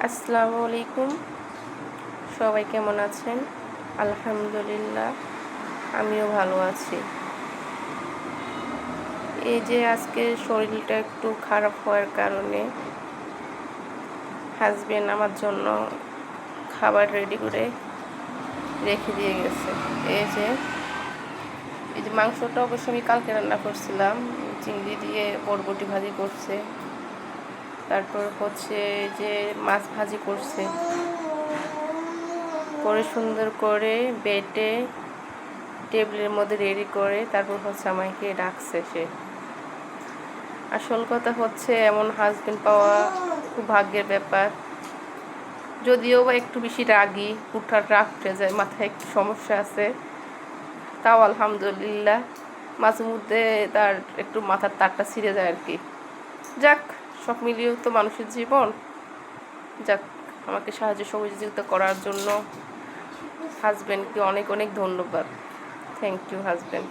আসসালামু আলাইকুম। সবাই কেমন আছেন? আলহামদুলিল্লাহ, আমিও ভালো আছি। এই যে আজকে শরীরটা একটু খারাপ হওয়ার কারণে হাজবেন্ড আমার জন্য খাবার রেডি করে রেখে দিয়ে গেছে। এই যে মাংসটা অবশ্য আমি কালকে রান্না করছিলাম, চিংড়ি দিয়ে বরবটি ভাজি করছে, তারপর হচ্ছে যে মাছ ভাজি করছে, করে সুন্দর করে বেটে টেবিলের মধ্যে রেডি করে তারপর হচ্ছে আমাকে ডাকছে সে। আসল কথা হচ্ছে এমন হাজবেন্ড পাওয়া খুব ভাগ্যের ব্যাপার। যদিও বা একটু বেশি রাগী, হুটহাট রাগ উঠে যায়, মাথায় একটু সমস্যা আছে, তাও আলহামদুলিল্লাহ মাঝে মধ্যে তার একটু মাথার তারটা ছিঁড়ে যায় আর কি। যাক, সব মিলিয়েও তো মানুষের জীবন। যাক, আমাকে সাহায্য সহযোগিতা করার জন্য হাজবেন্ডকে অনেক অনেক ধন্যবাদ। Thank you husband.